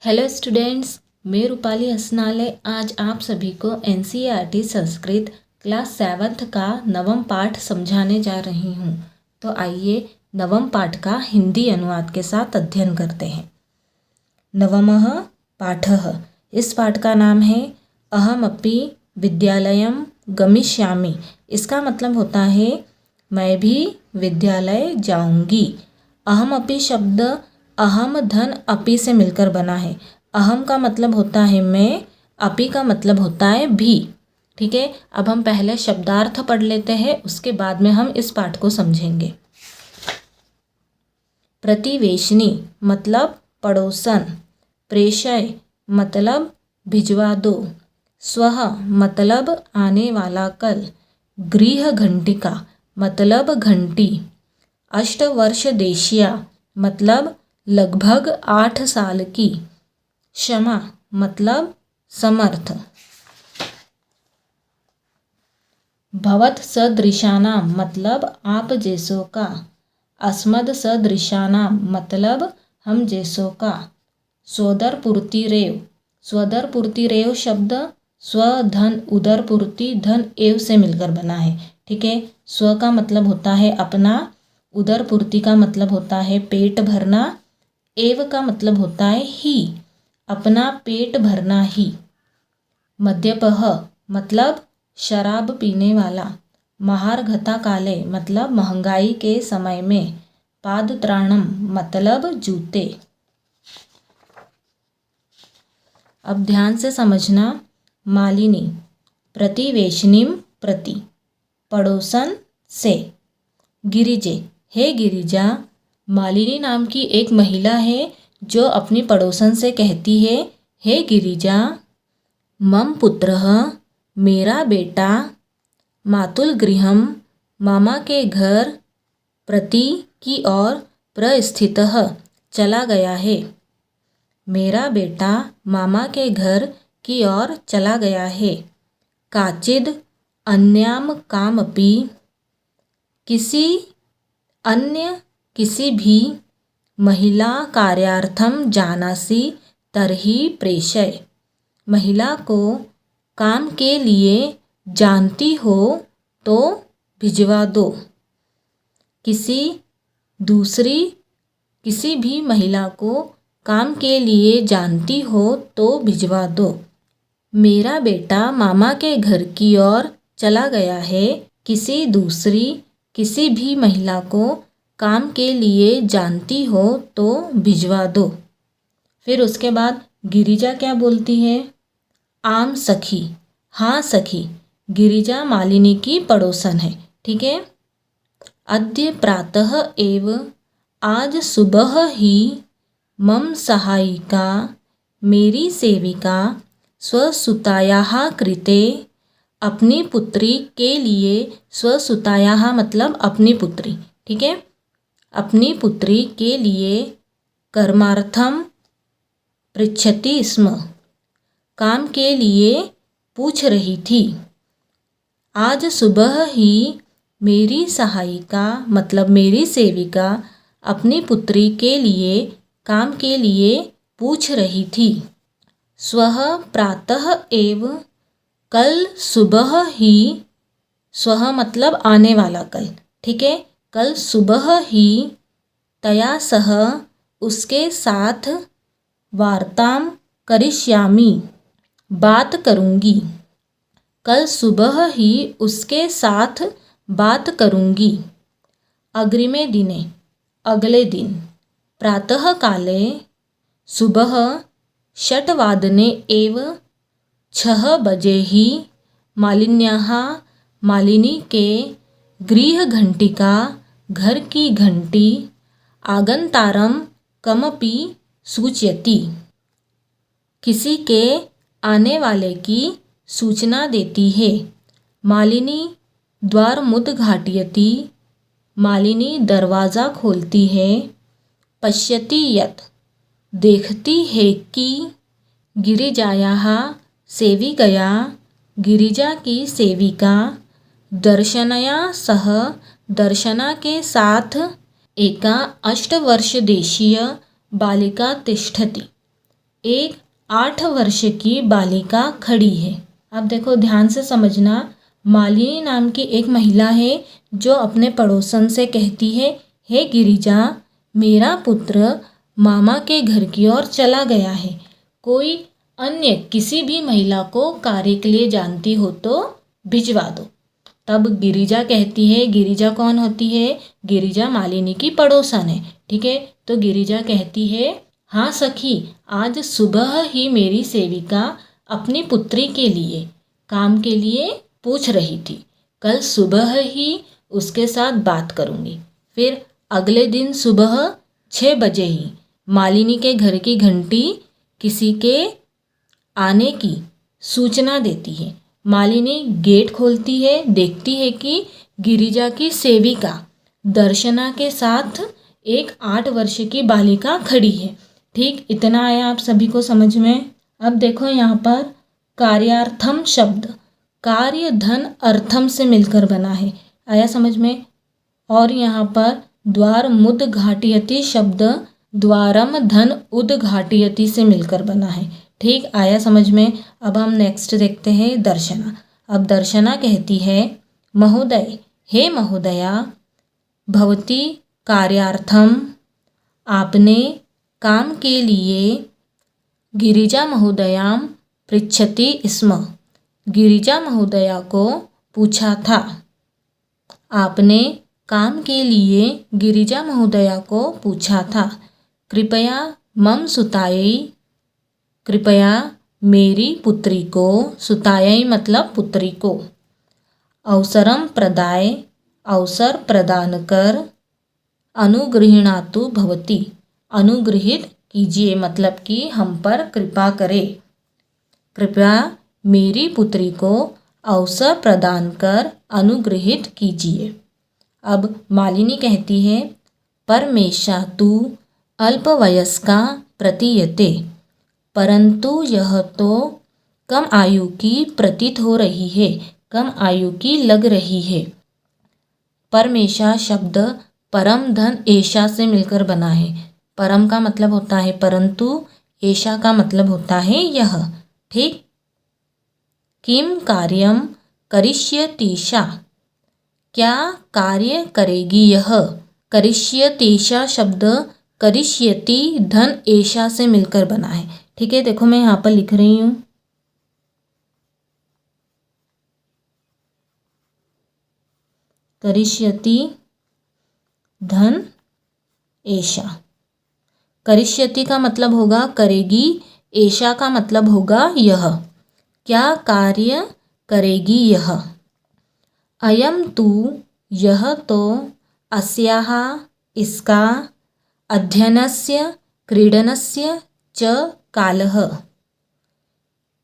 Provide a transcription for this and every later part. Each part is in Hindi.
हेलो स्टूडेंट्स, मैं रूपाली हसनाले आज आप सभी को एनसीईआरटी संस्कृत क्लास 7th का नवम पाठ समझाने जा रही हूँ। तो आइए नवम पाठ का हिंदी अनुवाद के साथ अध्ययन करते हैं। नवमः पाठः, इस पाठ का नाम है अहमपि विद्यालयं गमिष्यामि। इसका मतलब होता है मैं भी विद्यालय जाऊंगी। अहमपि शब्द अहम धन अपि से मिलकर बना है। अहम का मतलब होता है मैं, अपि का मतलब होता है भी। ठीक है, अब हम पहले शब्दार्थ पढ़ लेते हैं, उसके बाद में हम इस पाठ को समझेंगे। प्रतिवेशनी मतलब पड़ोसन, प्रेषय मतलब भिजवा दो, स्वः मतलब आने वाला कल, गृह घंटिका मतलब घंटी, अष्टवर्ष देशिया मतलब लगभग 8 साल की, क्षमा मतलब समर्थ। भवत सदृशानाम मतलब आप जैसों का, अस्मद सदृशानाम मतलब हम जैसों का, स्वदर पूर्ति रेव, स्वदर पूर्ति रेव शब्द स्व धन उदर पूर्ति धन एव से मिलकर बना है। ठीक है, स्व का मतलब होता है अपना, उदर पूर्ति का मतलब होता है पेट भरना, एव का मतलब होता है ही, अपना पेट भरना ही। मद्यपः मतलब शराब पीने वाला, महार्घता काले मतलब महंगाई के समय में, पादत्राणम मतलब जूते। अब ध्यान से समझना। मालिनी प्रतिवेशनीम प्रति, पड़ोसन से। गिरिजे हे गिरिजा, मालिनी नाम की एक महिला है जो अपनी पड़ोसन से कहती है, हे गिरिजा, मम पुत्रः मेरा बेटा, मातुल गृहम मामा के घर, प्रति की ओर, प्रस्थितः चला गया है। मेरा बेटा मामा के घर की ओर चला गया है। काचिद अन्याम कामपि, किसी अन्य किसी भी, महिला कार्यार्थम जानासि तर्हि प्रेषय, महिला को काम के लिए जानती हो तो भिजवा दो। किसी दूसरी किसी भी महिला को काम के लिए जानती हो तो भिजवा दो। मेरा बेटा मामा के घर की ओर चला गया है। किसी दूसरी किसी भी महिला को काम के लिए जानती हो तो भिजवा दो। फिर उसके बाद गिरिजा क्या बोलती है? आम सखी, हाँ सखी। गिरिजा मालिनी की पड़ोसन है। ठीक है। अद्य प्रातः एव, आज सुबह ही, मम सहायिका मेरी सेविका, स्वसुतायाः कृते अपनी पुत्री के लिए, स्वसुतायाः मतलब अपनी पुत्री, ठीक है, अपनी पुत्री के लिए, कर्मार्थम पृच्छति स्म काम के लिए पूछ रही थी। आज सुबह ही मेरी सहायिका मतलब मेरी सेविका अपनी पुत्री के लिए काम के लिए पूछ रही थी। स्वः प्रातः एव, कल सुबह ही, स्वः मतलब आने वाला कल, ठीक है, कल सुबह ही, तया सह उसके साथ, वार्ताम करिष्यामि बात करूँगी, कल सुबह ही उसके साथ बात करूँगी। अग्रिमे दिने अगले दिन, प्रातः काले सुबह, षट्वादने एव 6 बजे ही, मालिन्याः मालिनी के, गृह घंटिका घर की घंटी, आगंतारम कमपि सूचयति किसी के आने वाले की सूचना देती है। मालिनी द्वार मुद्घाटयति, मालिनी दरवाज़ा खोलती है। पश्यति यत् देखती है कि, गिरिजायाः सेविकया गिरिजा की सेविका, दर्शनया सह दर्शना के साथ, एका 8 वर्ष देशीय बालिका तिष्ठति एक 8 वर्ष की बालिका खड़ी है। अब देखो ध्यान से समझना, मालिनी नाम की एक महिला है जो अपने पड़ोसन से कहती है, हे गिरिजा, मेरा पुत्र मामा के घर की ओर चला गया है। कोई अन्य किसी भी महिला को कार्य के लिए जानती हो तो भिजवा दो। तब गिरिजा कहती है, गिरिजा कौन होती है? गिरिजा मालिनी की पड़ोसन है। ठीक है, तो गिरिजा कहती है, हाँ सखी, आज सुबह ही मेरी सेविका अपनी पुत्री के लिए काम के लिए पूछ रही थी। कल सुबह ही उसके साथ बात करूँगी। फिर अगले दिन सुबह 6 बजे ही मालिनी के घर की घंटी किसी के आने की सूचना देती है। मालिनी गेट खोलती है, देखती है कि गिरिजा की सेविका दर्शना के साथ एक 8 वर्ष की बालिका खड़ी है। ठीक, इतना आया आप सभी को समझ में। अब देखो यहाँ पर कार्यार्थम शब्द कार्य धन अर्थम से मिलकर बना है, आया समझ में। और यहाँ पर द्वार मुद घाटियति शब्द द्वारम धन उद्घाटियति से मिलकर बना है। ठीक, आया समझ में। अब हम नेक्स्ट देखते हैं दर्शना। अब दर्शना कहती है, महोदय, हे महोदया, भवती कार्यार्थम, आपने काम के लिए गिरिजा महोदयां पृच्छति स्म, गिरिजा महोदया को पूछा था। आपने काम के लिए गिरिजा महोदया को पूछा था। कृपया मम सुतायै, कृपया मेरी पुत्री को, सुतायै मतलब पुत्री को, अवसरम प्रदाय, अवसर प्रदान कर, अनुगृहीणातु भवती, अनुगृहित कीजिए मतलब कि हम पर कृपा करे। कृपया मेरी पुत्री को अवसर प्रदान कर अनुगृहित कीजिए। अब मालिनी कहती है, परमेशा तु अल्पवयस्का प्रतीयते, परंतु यह तो कम आयु की प्रतीत हो रही है, कम आयु की लग रही है। परमेशा शब्द परम धन एशा से मिलकर बना है। परम का मतलब होता है परंतु, एशा का मतलब होता है यह। ठीक, किम कार्यम करिष्यतीशा, क्या कार्य करेगी यह। करिष्यतीशा शब्द करिष्यति धन एशा से मिलकर बना है। ठीक है, देखो मैं यहाँ पर लिख रही हूँ, करिष्यति धन एशा। करिष्यति का मतलब होगा करेगी, एशा का मतलब होगा यह, क्या कार्य करेगी यह। अयम तु, यह तो, अस्याः इसका, अध्ययनस्य क्रीडनस्य च कालः,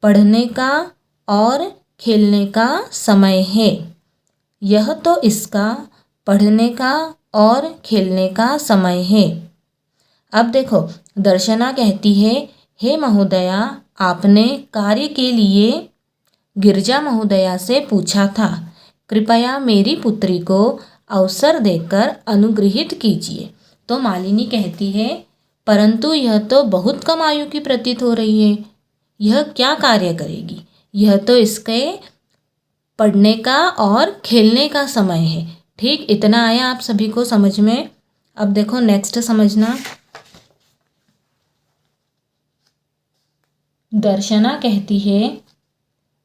पढ़ने का और खेलने का समय है। यह तो इसका पढ़ने का और खेलने का समय है। अब देखो दर्शना कहती है, हे महोदया, आपने कार्य के लिए गिरिजा महोदया से पूछा था। कृपया मेरी पुत्री को अवसर देकर अनुगृहित कीजिए। तो मालिनी कहती है, परंतु यह तो बहुत कम आयु की प्रतीत हो रही है, यह क्या कार्य करेगी। यह तो इसके पढ़ने का और खेलने का समय है। ठीक, इतना आया आप सभी को समझ में। अब देखो नेक्स्ट समझना। दर्शना कहती है,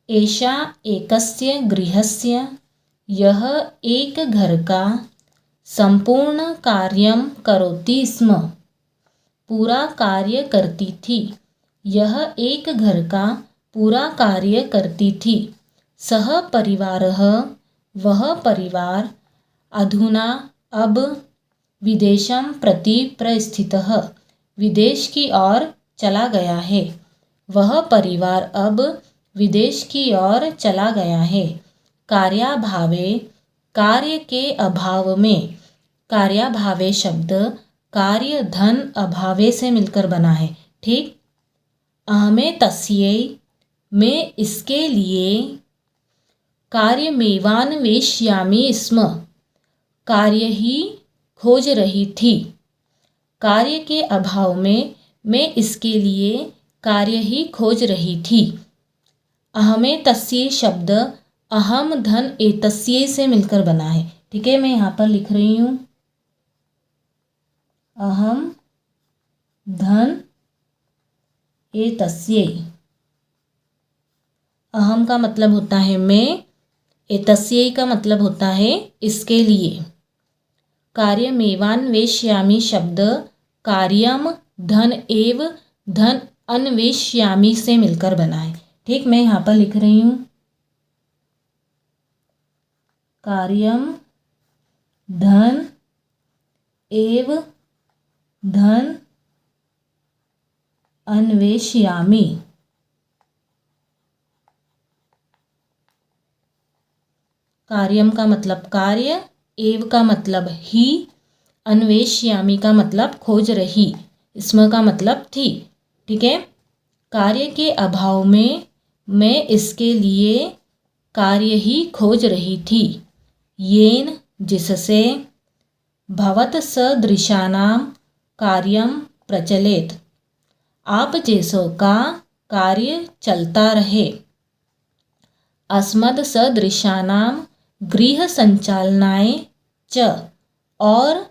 एषा एकस्य गृहस्य, यह एक घर का संपूर्ण कार्यम करोति स्म, पूरा कार्य करती थी। यह एक घर का पूरा कार्य करती थी। सह परिवारः, वह परिवार, अधुना अब, विदेशं प्रति प्रस्थितः, विदेश की ओर चला गया है। वह परिवार अब विदेश की ओर चला गया है। कार्याभावे, कार्य के अभाव में, कार्याभावे शब्द कार्य धन अभावे से मिलकर बना है। ठीक, अहमे तस्यै, मैं इसके लिए, कार्यमेवान्वेष्यामि स्म, कार्य ही खोज रही थी। कार्य के अभाव में मैं इसके लिए कार्य ही खोज रही थी। अहमेतस्य शब्द अहम धन एतस्य से मिलकर बना है। ठीक है, मैं यहाँ पर लिख रही हूँ अहम धन एतस्य। अहम का मतलब होता है मैं, एतस्य का मतलब होता है इसके लिए। कार्यमेवान्वेष्यामि शब्द कार्यम धन एव धन अन्वेष्यामि से मिलकर बना है। ठीक, मैं यहाँ पर लिख रही हूँ कार्यम धन एव धन अन्वेष्यामि। कार्यम का मतलब कार्य, एव का मतलब ही, अन्वेष्यामि का मतलब खोज रही, इसमें का मतलब थी। ठीक है, कार्य के अभाव में मैं इसके लिए कार्य ही खोज रही थी। येन जिससे, भवत सदृशानां कार्यम प्रचलेत, आप जैसों का कार्य चलता रहे। अस्मद सदृशानां गृह संचालनाय च, और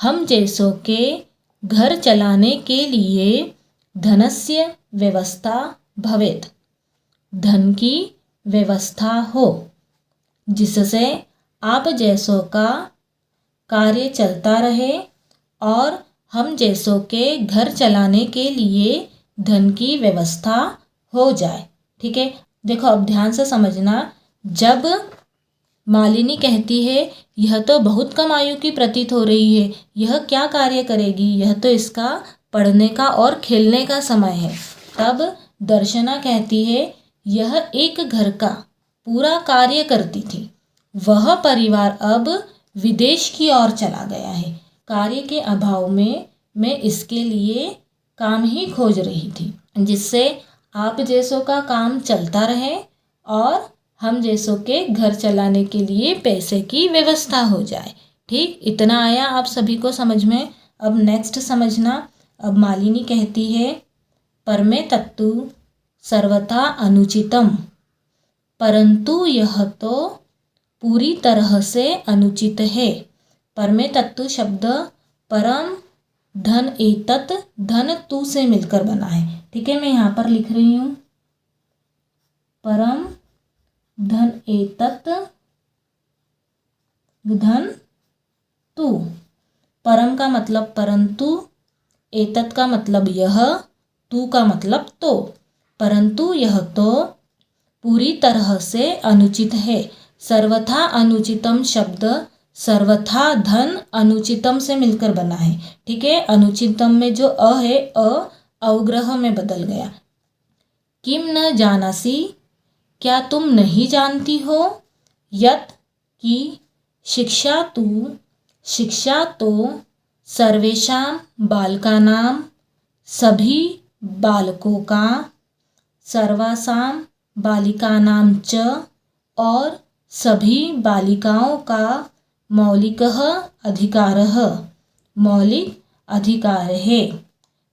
हम जैसों के घर चलाने के लिए धनस्य व्यवस्था भवेत्, धन की व्यवस्था हो, जिससे आप जैसों का कार्य चलता रहे और हम जैसों के घर चलाने के लिए धन की व्यवस्था हो जाए। ठीक है, देखो अब ध्यान से समझना। जब मालिनी कहती है यह तो बहुत कम आयु की प्रतीत हो रही है, यह क्या कार्य करेगी, यह तो इसका पढ़ने का और खेलने का समय है, तब दर्शना कहती है यह एक घर का पूरा कार्य करती थी, वह परिवार अब विदेश की ओर चला गया है। कार्य के अभाव में मैं इसके लिए काम ही खोज रही थी, जिससे आप जैसों का काम चलता रहे और हम जैसों के घर चलाने के लिए पैसे की व्यवस्था हो जाए। ठीक, इतना आया आप सभी को समझ में। अब नेक्स्ट समझना। अब मालिनी कहती है परमे तत्तु सर्वथा अनुचितम, परंतु यह तो पूरी तरह से अनुचित है। परमे तत्तु शब्द परम धन एतत् धन तू से मिलकर बना है। ठीक है, मैं यहाँ पर लिख रही हूँ परम धन एतत् धन तू। परम का मतलब परंतु, एतत् का मतलब यह, तू का मतलब तो। परंतु यह तो पूरी तरह से अनुचित है। सर्वथा अनुचितम शब्द सर्वथा धन अनुचितम से मिलकर बना है। ठीक है, अनुचितम में जो अ है अवग्रह में बदल गया। किम न जानासी, क्या तुम नहीं जानती हो, यत् की शिक्षा तो सर्वेषां बालकानां सभी बालकों का, सर्वासां बालिकानां च और सभी बालिकाओं का मौलिकः अधिकारः मौलिक अधिकार है।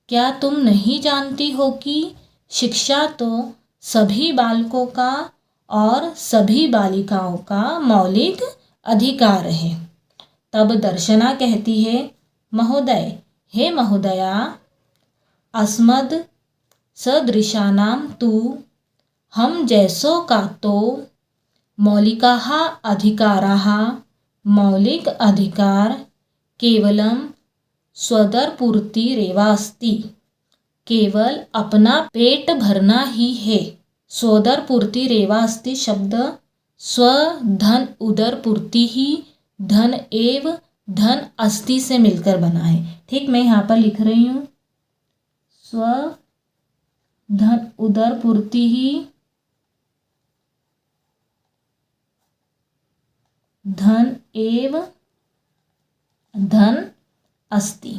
क्या तुम नहीं जानती हो कि शिक्षा तो सभी बालकों का और सभी बालिकाओं का मौलिक अधिकार है। तब दर्शना कहती है महोदय, हे महोदया, अस्मद् सदृशानां तु, हम जैसों का तो मौलिकाः अधिकाराः मौलिक अधिकार केवलं स्वदरपूर्तिरेवास्ति, केवल अपना पेट भरना ही है। स्वदरपूर्तिरेवास्ति शब्द स्वधन उदरपूर्ति ही धन एव धन अस्ति से मिलकर बना है। ठीक, मैं यहाँ पर लिख रही हूँ स्वधन उदरपूर्ति ही धन एव धन अस्ति।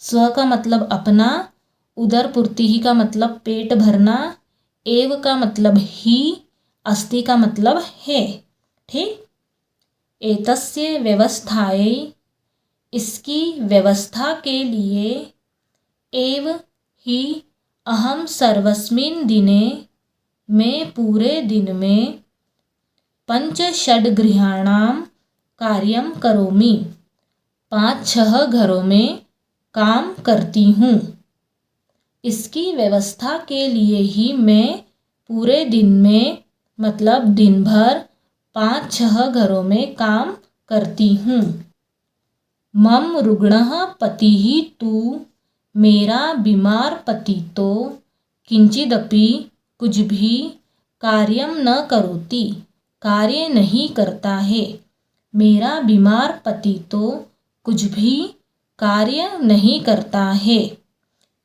स्व का मतलब अपना, उदर पूर्ति ही का मतलब पेट भरना, एव का मतलब ही, अस्ति का मतलब है। ठीक, एतस्य व्यवस्थायै, इसकी व्यवस्था के लिए, एव हि अहम सर्वस्मिन् दिने, मैं पूरे दिन में 5-6 कार्यं करोमि, 5-6 घरों में काम करती हूँ। इसकी व्यवस्था के लिए ही मैं पूरे दिन में मतलब दिन भर 5-6 घरों में काम करती हूँ। मम रुग्णः पतिः तु, मेरा बीमार पति तो किंचिदपि कुछ भी कार्यम न करोति, कार्य नहीं करता है। मेरा बीमार पति तो कुछ भी कार्य नहीं करता है।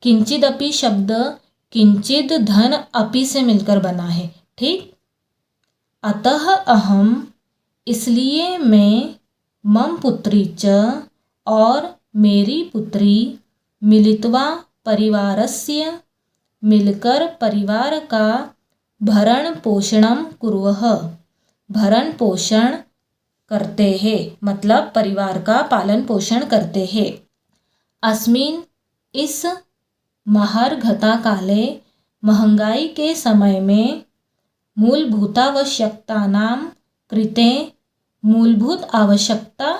किंचिदपि शब्द किंचिद धन अपि से मिलकर बना है, ठीक। अतः अहम, इसलिए मैं, मम पुत्री च, और मेरी पुत्री, मिलित्वा परिवारस्य, मिलकर परिवार का भरण पोषणम कुर्वः, भरण पोषण करते हैं, मतलब परिवार का पालन पोषण करते हैं। अस्मिन्, इस महार्घता काले, महंगाई के समय में, मूलभूतावश्यकतानां कृते, मूलभूत आवश्यकता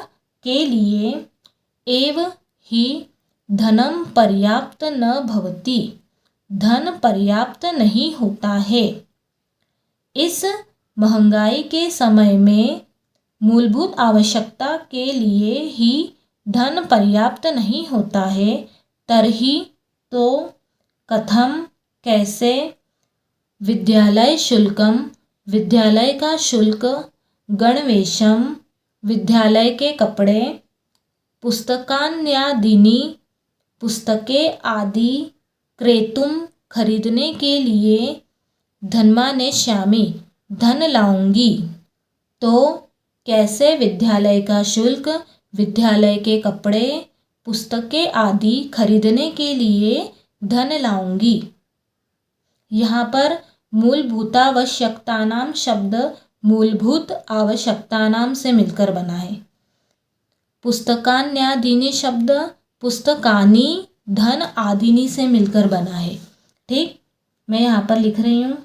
के लिए, एव हि धनम पर्याप्त न भवति, धन पर्याप्त नहीं होता है। इस महंगाई के समय में मूलभूत आवश्यकता के लिए ही धन पर्याप्त नहीं होता है। तर्हि, तो, कथम, कैसे, विद्यालय शुल्कम, विद्यालय का शुल्क, गणवेशम, विद्यालय के कपड़े, पुस्तकान्यादीनि, पुस्तकें आदि, क्रेतुम, खरीदने के लिए, धनमानेष्यामि, धन लाऊंगी। तो कैसे विद्यालय का शुल्क, विद्यालय के कपड़े, पुस्तकें आदि खरीदने के लिए धन लाऊंगी। यहाँ पर मूलभूतावश्यकतानाम शब्द मूलभूत आवश्यकतानाम से मिलकर बना है। पुस्तकान्यादीनि शब्द पुस्तकानि धन आदीनि से मिलकर बना है, ठीक। मैं यहाँ पर लिख रही हूँ।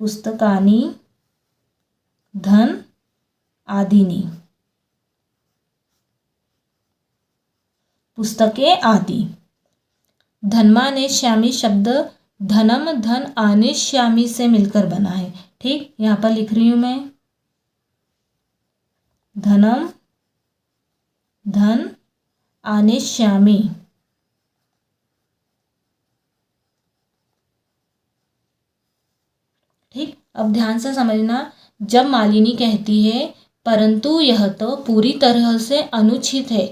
पुस्तकानि धन आदीनि, पुस्तकें आदि। धनमानेष्यामि शब्द धनम धन आनेष्यामि से मिलकर बना है, ठीक। यहाँ पर लिख रही हूँ मैं, धनम धन आनेष्यामि, ठीक। अब ध्यान से समझना, जब मालिनी कहती है परंतु यह तो पूरी तरह से अनुचित है,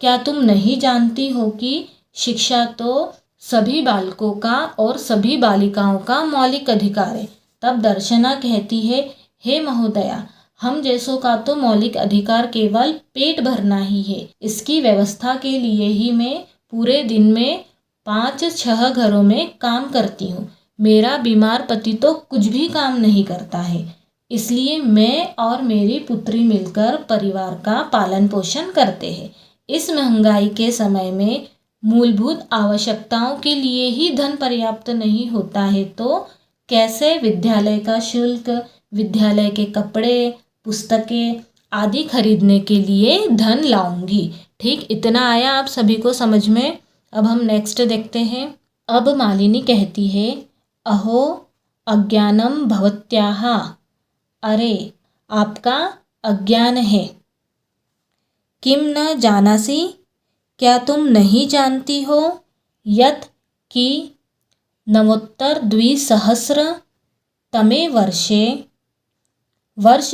क्या तुम नहीं जानती हो कि शिक्षा तो सभी बालकों का और सभी बालिकाओं का मौलिक अधिकार है। तब दर्शना कहती है, हे महोदया, हम जैसों का तो मौलिक अधिकार केवल पेट भरना ही है। इसकी व्यवस्था के लिए ही मैं पूरे दिन में 5-6 घरों में काम करती हूँ। मेरा बीमार पति तो कुछ भी काम नहीं करता है, इसलिए मैं और मेरी पुत्री मिलकर परिवार का पालन पोषण करते हैं। इस महंगाई के समय में मूलभूत आवश्यकताओं के लिए ही धन पर्याप्त नहीं होता है, तो कैसे विद्यालय का शुल्क, विद्यालय के कपड़े, पुस्तकें आदि खरीदने के लिए धन लाऊंगी, ठीक। इतना आया आप सभी को समझ में। अब हम नेक्स्ट देखते हैं। अब मालिनी कहती है, अहो अज्ञानम भवत्याः, अरे आपका अज्ञान है। किम न जानासि, क्या तुम नहीं जानती हो, यत् कि 1920 वर्षे, वर्ष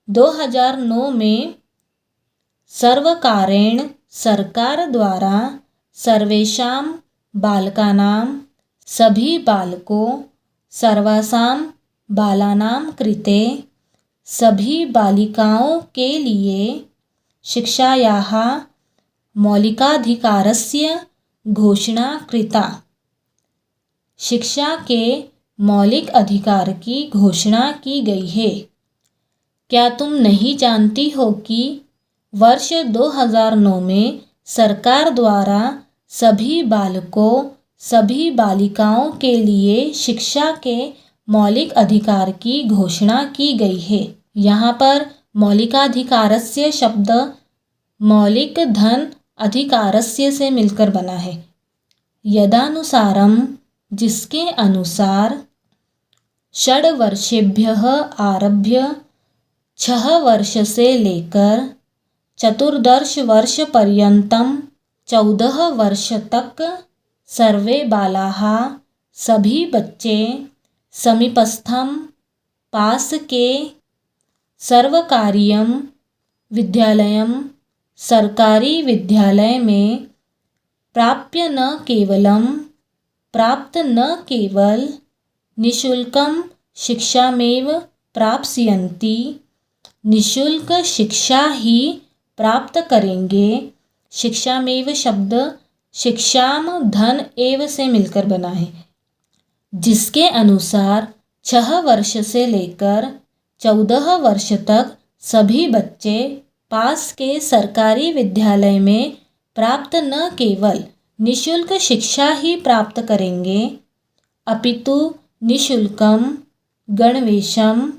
2009 में, सर्वकारेण, सरकार द्वारा, सर्वेषां बालकानां, सभी बालकों, सर्वासां बालानां कृते, सभी बालिकाओं के लिए, शिक्षायाः मौलिकाधिकारस्य घोषणा कृता, शिक्षा के मौलिक अधिकार की घोषणा की गई है। क्या तुम नहीं जानती हो कि वर्ष 2009 में सरकार द्वारा सभी बालकों सभी बालिकाओं के लिए शिक्षा के मौलिक अधिकार की घोषणा की गई है। यहाँ पर मौलिकाधिकारस्य शब्द मौलिक धन अधिकारस्य से मिलकर बना है। यदानुसारम जिसके अनुसार षड्वर्षेभ्यः आरभ्य 6 वर्ष से लेकर 14 वर्ष पर्यंतम 14 वर्ष तक सर्वे बालाः सभी बच्चे समीपस्थम पास के सर्वकारीयम विद्यालयम सरकारी विद्यालय में प्राप्त न केवल निःशुल्कम शिक्षामेव प्राप्स्यन्ति निःशुल्क शिक्षा ही प्राप्त करेंगे। शिक्षामेव शब्द शिक्षाम धन एव से मिलकर बना है। जिसके अनुसार 6 वर्ष से लेकर 14 वर्ष तक सभी बच्चे पास के सरकारी विद्यालय में प्राप्त न केवल निःशुल्क शिक्षा ही प्राप्त करेंगे अपितु निःशुल्कम गणवेशम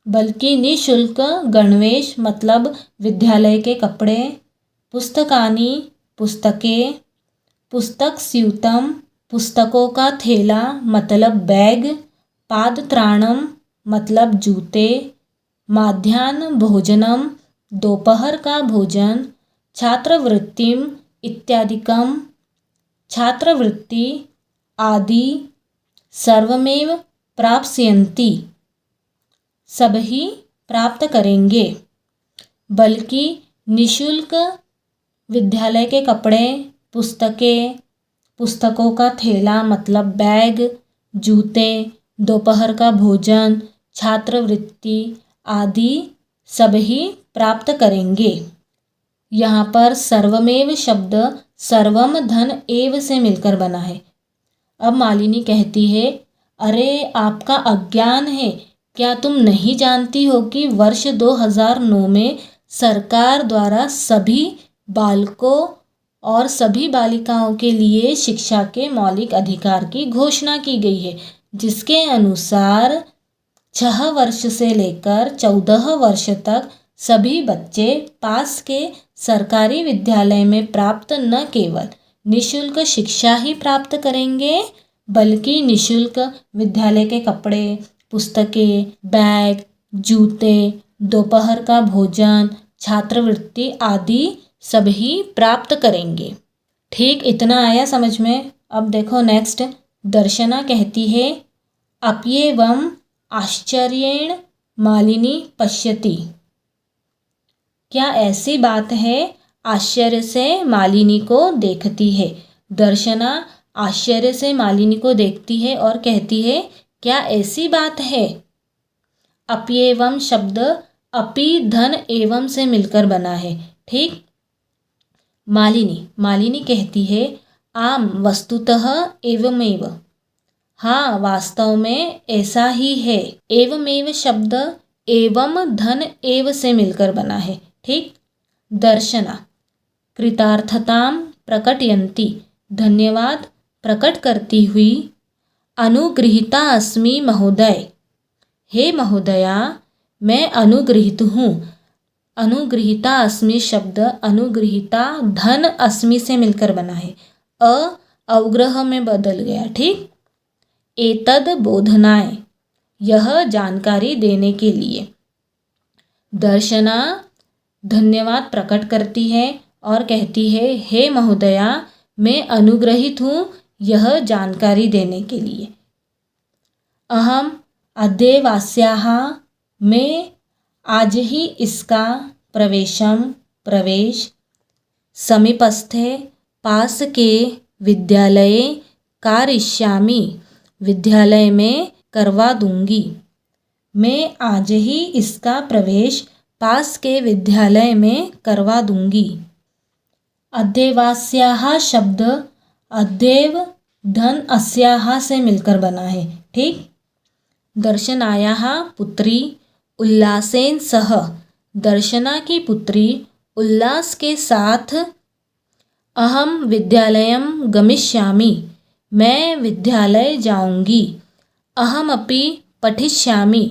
बल्कि निःशुल्क गणवेश मतलब विद्यालय के कपड़े, पुस्तकानि पुस्तकें, पुस्तक स्यूतम पुस्तकों का थैला मतलब बैग, पादत्राणम मतलब जूते, माध्याह्न भोजनम दोपहर का भोजन, छात्रवृत्तिम इत्यादिकम छात्रवृत्ति आदि सर्वमेव प्राप्स्यन्ति सभी प्राप्त करेंगे। बल्कि निःशुल्क विद्यालय के कपड़े, पुस्तकें, पुस्तकों का थैला मतलब बैग, जूते, दोपहर का भोजन, छात्रवृत्ति आदि सभी प्राप्त करेंगे। यहाँ पर सर्वमेव शब्द सर्वम धन एव से मिलकर बना है। अब मालिनी कहती है, अरे आपका अज्ञान है, क्या तुम नहीं जानती हो कि वर्ष 2009 में सरकार द्वारा सभी बालकों और सभी बालिकाओं के लिए शिक्षा के मौलिक अधिकार की घोषणा की गई है, जिसके अनुसार 6 वर्ष से लेकर 14 वर्ष तक सभी बच्चे पास के सरकारी विद्यालय में प्राप्त न केवल निःशुल्क शिक्षा ही प्राप्त करेंगे बल्कि निःशुल्क विद्यालय के कपड़े, पुस्तकें, बैग, जूते, दोपहर का भोजन, छात्रवृत्ति आदि सभी प्राप्त करेंगे। ठीक इतना आया समझ में। अब देखो नेक्स्ट, दर्शना कहती है, अप्येवम् आश्चर्येण मालिनी पश्यति। क्या ऐसी बात है? आश्चर्य से मालिनी को देखती है। दर्शना आश्चर्य से मालिनी को देखती है और कहती है, क्या ऐसी बात है? अप्येवम् शब्द अपि धन एवं से मिलकर बना है। ठीक। मालिनी कहती है, आम वस्तुतः एवमेव। हाँ, वास्तव में ऐसा ही है। एवमेव शब्द एवं धन एव से मिलकर बना है। ठीक। दर्शना कृतार्थताम प्रकटयन्ति, धन्यवाद प्रकट करती हुई, अनुगृहीता अस्मि महोदय, हे महोदया मैं अनुगृहीत हूँ। अनुगृहीता अस्मि शब्द अनुगृहीता धन अस्मि से मिलकर बना है। अवग्रह में बदल गया। ठीक। एतद बोधनाय, यह जानकारी देने के लिए। दर्शना धन्यवाद प्रकट करती है और कहती है, हे महोदया मैं अनुग्रहित हूँ यह जानकारी देने के लिए। अहम अद्यैवास्याः, मैं आज ही इसका प्रवेश समीपस्थे पास के विद्यालये कारयिष्यामि, विद्यालय में करवा दूंगी। मैं आज ही इसका प्रवेश पास के विद्यालय में करवा दूंगी। अद्यैवास्याः शब्द अद्यैव धन अस्याः से मिलकर बना है। ठीक। दर्शनायाः पुत्री उल्लासेन सह, दर्शना की पुत्री उल्लास के साथ अहम विद्यालयं गमिष्यामि, मैं विद्यालय जाऊंगी। अहमपि पठिष्यामि,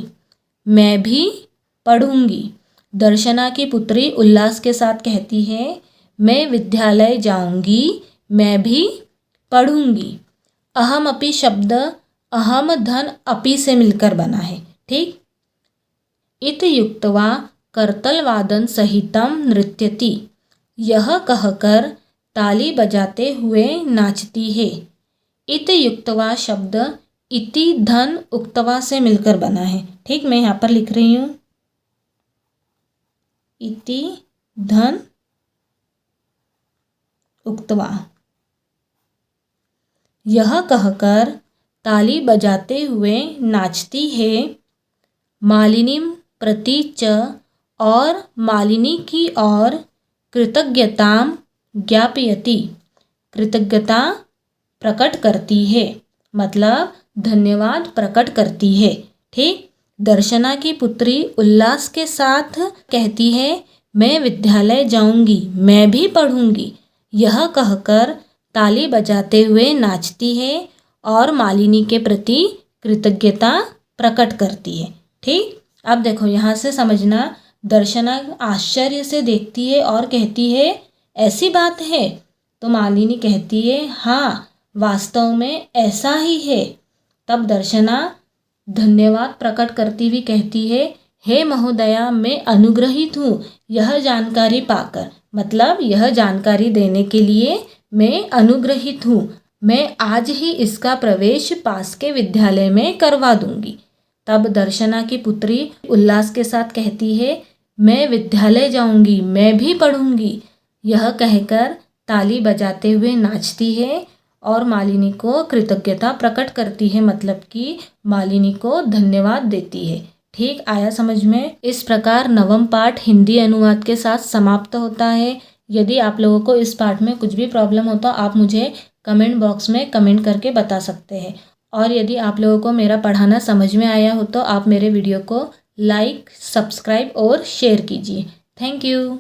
मैं भी पढ़ूंगी। दर्शना की पुत्री उल्लास के साथ कहती है मैं विद्यालय जाऊंगी, मैं भी पढ़ूंगी। अहमपि शब्द अहम धन अपि से मिलकर बना है, ठीक। इत युक्त्वा करतलवादन सहितं नृत्यति, यह कहकर ताली बजाते हुए नाचती है। इत युक्त्वा शब्द इति धन उक्त्वा से मिलकर बना है, ठीक। मैं यहाँ पर लिख रही हूँ इति धन उक्त्वा। यह कहकर ताली बजाते हुए नाचती है। मालिनीं प्रति च, और मालिनी की ओर कृतज्ञतां ज्ञापयति, कृतज्ञता प्रकट करती है, मतलब धन्यवाद प्रकट करती है, ठीक। दर्शना की पुत्री उल्लास के साथ कहती है मैं विद्यालय जाऊंगी, मैं भी पढ़ूंगी। यह कहकर ताली बजाते हुए नाचती है और मालिनी के प्रति कृतज्ञता प्रकट करती है, ठीक। अब देखो यहाँ से समझना, दर्शना आश्चर्य से देखती है और कहती है ऐसी बात है, तो मालिनी कहती है हाँ वास्तव में ऐसा ही है। तब दर्शना धन्यवाद प्रकट करती हुई कहती है हे महोदया, मैं अनुग्रहित हूँ यह जानकारी पाकर, मतलब यह जानकारी देने के लिए मैं अनुग्रहित हूँ। मैं आज ही इसका प्रवेश पास के विद्यालय में करवा दूंगी। तब दर्शना की पुत्री उल्लास के साथ कहती है मैं विद्यालय जाऊंगी, मैं भी पढ़ूंगी। यह कहकर ताली बजाते हुए नाचती है और मालिनी को कृतज्ञता प्रकट करती है, मतलब कि मालिनी को धन्यवाद देती है, ठीक। आया समझ में। इस प्रकार नवम पाठ हिंदी अनुवाद के साथ समाप्त होता है। यदि आप लोगों को इस पाठ में कुछ भी प्रॉब्लम हो तो आप मुझे कमेंट बॉक्स में कमेंट करके बता सकते हैं। और यदि आप लोगों को मेरा पढ़ाना समझ में आया हो तो आप मेरे वीडियो को लाइक, सब्सक्राइब और शेयर कीजिए। Thank you.